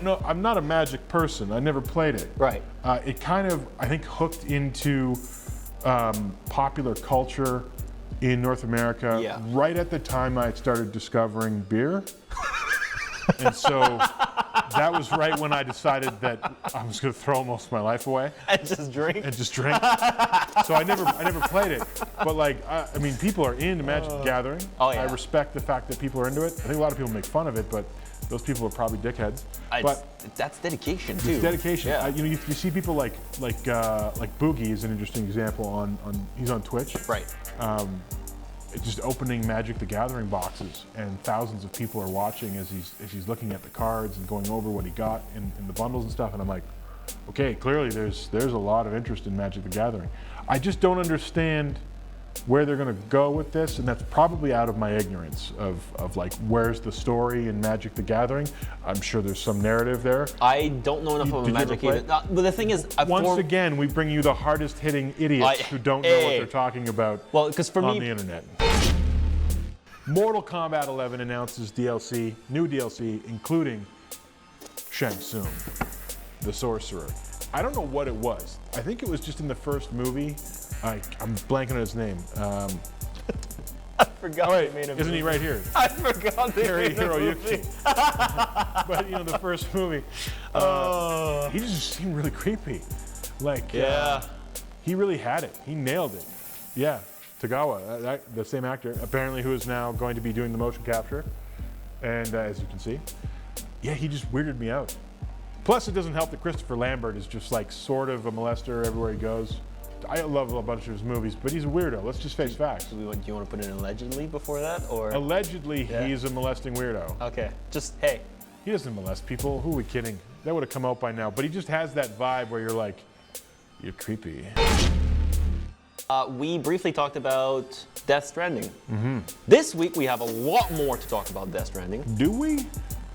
know. I'm not a Magic person. I never played it. Right. It kind of, I think, hooked into popular culture in North America right at the time I started discovering beer. And so that was right when I decided that I was going to throw most of my life away. And just drink? And just drink. So I never played it. But like, I mean, people are into Magic the Gathering. Oh, yeah. I respect the fact that people are into it. I think a lot of people make fun of it, but those people are probably dickheads. But that's dedication too. it's dedication. Yeah. You see people like Boogie is an interesting example on he's on Twitch. Right. Just opening Magic the Gathering boxes, and thousands of people are watching as he's looking at the cards and going over what he got in the bundles and stuff. And I'm like, okay, clearly there's a lot of interest in Magic the Gathering. I just don't understand where they're going to go with this, and that's probably out of my ignorance of like, where's the story in Magic the Gathering. I'm sure there's some narrative there. I don't know enough about Magic even. But the thing is, once again, we bring you the hardest hitting idiots who don't know what they're talking about on the internet. Mortal Kombat 11 announces DLC, new DLC, including Shang Tsung, the sorcerer. I don't know what it was. I think it was just in the first movie. I'm blanking on his name. I forgot they made a movie. Isn't he right here? I forgot they made a movie. But you know, the first movie, he just seemed really creepy. Like, he really had it. He nailed it. Yeah, Tagawa, the same actor, apparently, who is now going to be doing the motion capture. And as you can see, yeah, he just weirded me out. Plus, it doesn't help that Christopher Lambert is just like sort of a molester everywhere he goes. I love a bunch of his movies, but he's a weirdo. Let's just face facts. Do you want to put in allegedly before that, or? Allegedly, he's a molesting weirdo. Okay, just, hey. He doesn't molest people. Who are we kidding? That would have come out by now. But he just has that vibe where you're like, you're creepy. We briefly talked about Death Stranding. This week, we have a lot more to talk about Death Stranding. Do we?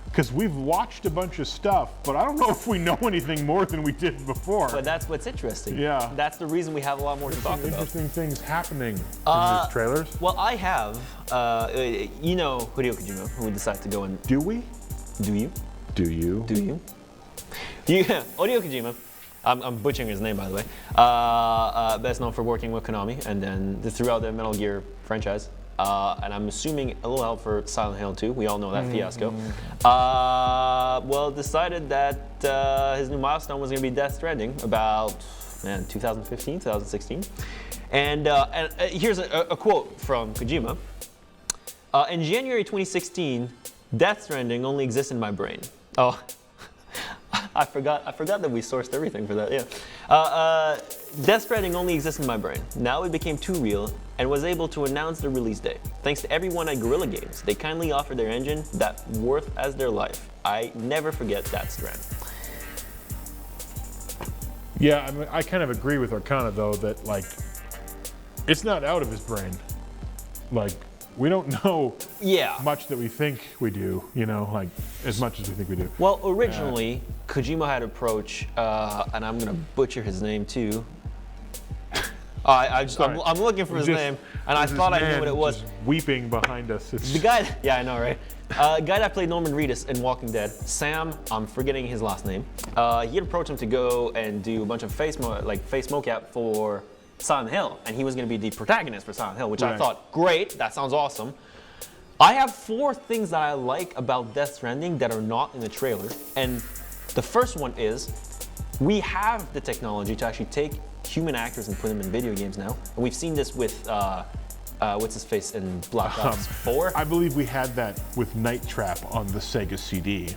Because we've watched a bunch of stuff, but I don't know if we know anything more than we did before. But that's what's interesting. Yeah. That's the reason we have a lot more to talk about. Interesting things happening in these trailers. Well, I have, you know Hideo Kojima, who decided to go and... Do we? Do you? Do you? Do you? Yeah, Hideo Kojima. I'm butchering his name, by the way. Best known for working with Konami and then throughout the Metal Gear franchise. And I'm assuming a little help for Silent Hill 2. We all know that fiasco. Well, decided that his new milestone was going to be Death Stranding about, 2015, 2016. And here's a quote from Kojima. In January 2016, Death Stranding only exists in my brain. Oh, I forgot that we sourced everything for that, yeah. Death Stranding only exists in my brain. Now it became too real and was able to announce the release date. Thanks to everyone at Guerrilla Games, they kindly offered their engine that worth as their life. I never forget that Strand. Yeah, I mean, I kind of agree with Arcana though that like, it's not out of his brain. Like, we don't know much that we think we do, you know, like as much as we think we do. Well, originally, Kojima had approached, and I'm gonna butcher his name too. I'm looking for his name, and I thought I knew what it was. Just weeping behind us. The guy, yeah, I know, right? Guy that played Norman Reedus in Walking Dead, Sam, I'm forgetting his last name. He had approached him to go and do a bunch of face mocap for Silent Hill, and he was going to be the protagonist for Silent Hill, which I thought, great, that sounds awesome. I have 4 things that I like about Death Stranding that are not in the trailer, and the first one is we have the technology to actually take human actors and put them in video games now, and we've seen this with what's his face in Black Ops 4. I believe we had that with Night Trap on the Sega CD.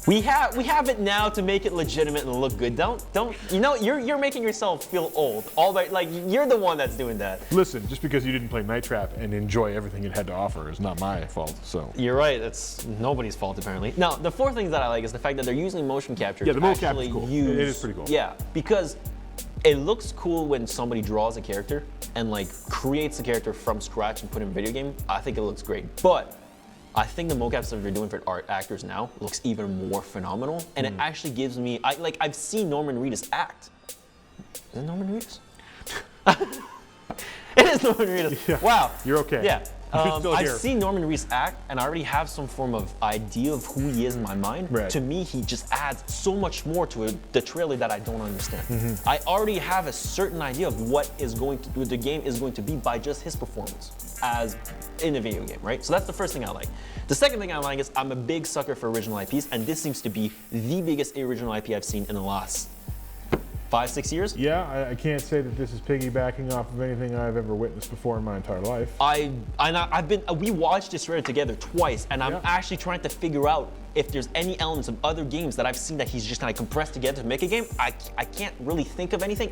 We have it now to make it legitimate and look good. Don't you know you're making yourself feel old. All right, like you're the one that's doing that. Listen, just because you didn't play Night Trap and enjoy everything it had to offer is not my fault. So you're right. It's nobody's fault apparently. Now the 4 things that I like is the fact that they're using motion capture. Yeah, the motion capture is cool. It is pretty cool. Yeah, because it looks cool when somebody draws a character and like creates a character from scratch and put it in a video game. I think it looks great, but I think the mocaps that they're doing for actors now looks even more phenomenal, and it actually gives me. I've seen Norman Reedus act. Is it Norman Reedus? It is Norman Reedus. Yeah. Wow. You're okay. Yeah. still I've here. seen Norman Reedus act, and I already have some form of idea of who he is in my mind. Right. To me, he just adds so much more to the trailer that I don't understand. I already have a certain idea of what the game is going to be by just his performance as in a video game, right? So that's the first thing I like. The second thing I like is I'm a big sucker for original IPs, and this seems to be the biggest original IP I've seen in the last 5-6 years. Yeah, I can't say that this is piggybacking off of anything I've ever witnessed before in my entire life. We watched this trailer together twice, and I'm Yeah. actually trying to figure out if there's any elements of other games that I've seen that he's just kind of compressed together to make a game. I can't really think of anything.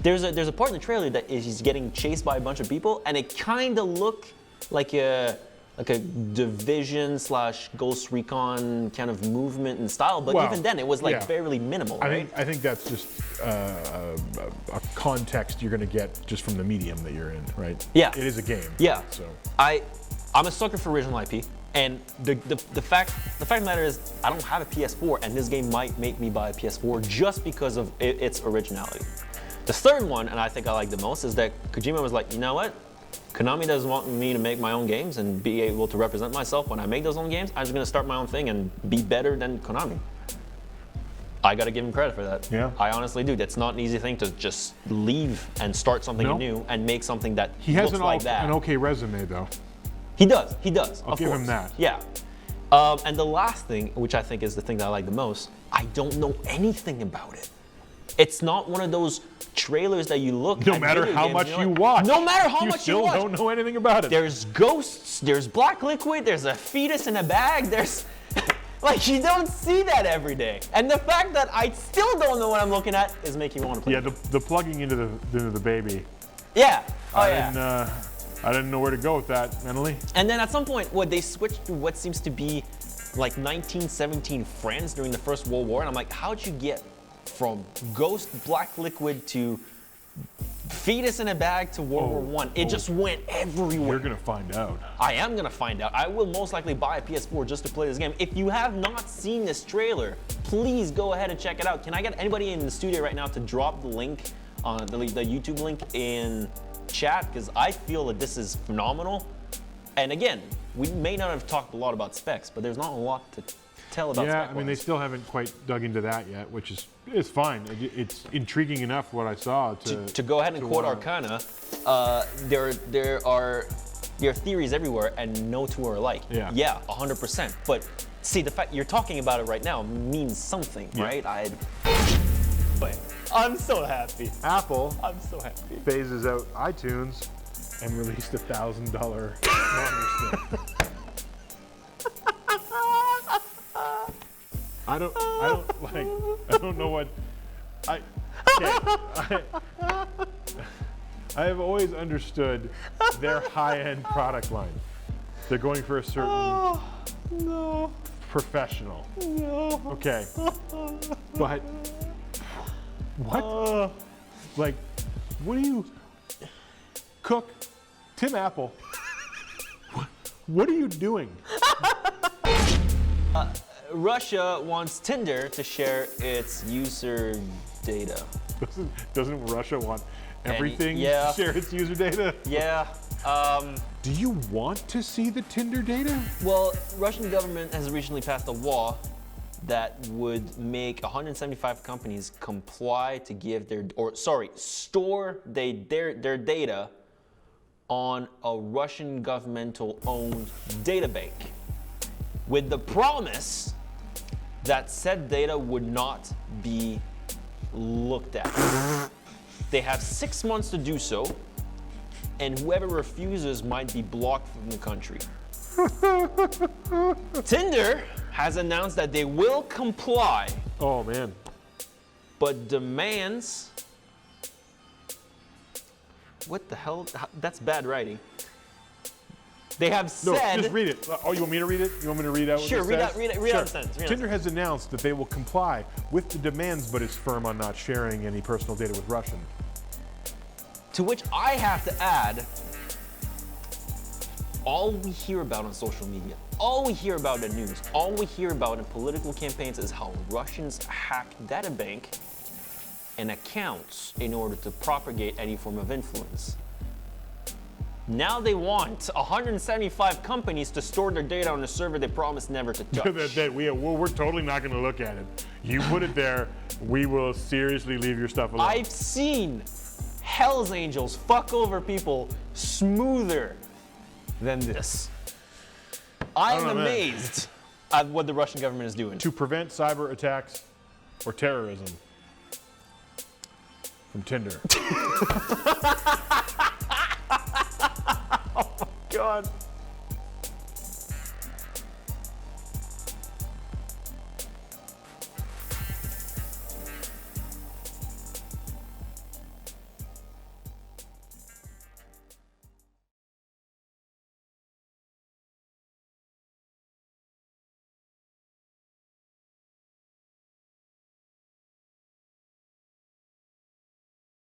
There's a part in the trailer that is he's getting chased by a bunch of people, and it kind of looked like a Division / Ghost Recon kind of movement and style, but Well, even then it was like yeah. fairly minimal, right? I think that's just a context you're going to get just from the medium that you're in, right? Yeah. It is a game. Yeah. So I'm a sucker for original IP, and the fact of the matter is I don't have a PS4, and this game might make me buy a PS4 just because of its originality. The third one, and I think I like the most, is that Kojima was like, you know what? Konami doesn't want me to make my own games and be able to represent myself when I make those own games. I'm just gonna start my own thing and be better than Konami. I gotta give him credit for that. Yeah. I honestly do. That's not an easy thing to just leave and start something No. new and make something that he has looks like that. an okay resume, though. He does. I'll give him that. Yeah. And the last thing, which I think is the thing that I like the most, I don't know anything about it. It's not one of those trailers that you look No at matter video how games much and you're you like, watch. No matter how much you still watch. don't know anything about it. There's ghosts, there's black liquid, there's a fetus in a bag, there's like you don't see that every day. And the fact that I still don't know what I'm looking at is making me want to play. Yeah, the plugging into the baby. Yeah. Oh I yeah. didn't know where to go with that mentally. And then at some point, they switched to what seems to be like 1917 France during the First World War, and I'm like, how'd you get from ghost black liquid to fetus in a bag to World War One? It just went everywhere. You're gonna find out. I am gonna find out. I will most likely buy a PS4 just to play this game. If you have not seen this trailer, please go ahead and check it out. Can I get anybody in the studio right now to drop the link, the YouTube link in chat? Because I feel that this is phenomenal. And again, we may not have talked a lot about specs, but there's not a lot to tell about Yeah, spec I mean, they still haven't quite dug into that yet, which is fine. It's intriguing enough what I saw to go ahead and quote Arcana. There are theories everywhere, and no two are alike. Yeah. 100%. But see, the fact you're talking about it right now means something, right? I'm so happy. Apple I'm so happy. phases out iTunes and released $1,000 monitor stick. I don't know what I have always understood their high-end product line. They're going for a certain professional. Okay. But what? Like, what do you cook? Tim Apple. What are you doing? Russia wants Tinder to share its user data. Doesn't Russia want everything yeah. to share its user data? Yeah. Do you want to see the Tinder data? Well, Russian government has recently passed a law that would make 175 companies comply to give store their data on a Russian governmental-owned data bank, with the promise that said data would not be looked at. They have 6 months to do so, and whoever refuses might be blocked from the country. Tinder has announced that they will comply, Oh man. but demands... What the hell? That's bad writing. They have No, said... just read it. Oh, you want me to read it? You want me to read out what Sure, it read says? out the sentence. Tinder has announced that they will comply with the demands, but is firm on not sharing any personal data with Russian. To which I have to add, all we hear about on social media, all we hear about in news, all we hear about in political campaigns is how Russians hack data bank and accounts in order to propagate any form of influence. Now they want 175 companies to store their data on a server they promised never to touch. We're totally not going to look at it. You put it there, we will seriously leave your stuff alone. I've seen Hell's Angels fuck over people smoother than this. I'm amazed at what the Russian government is doing. To prevent cyber attacks or terrorism from Tinder. God.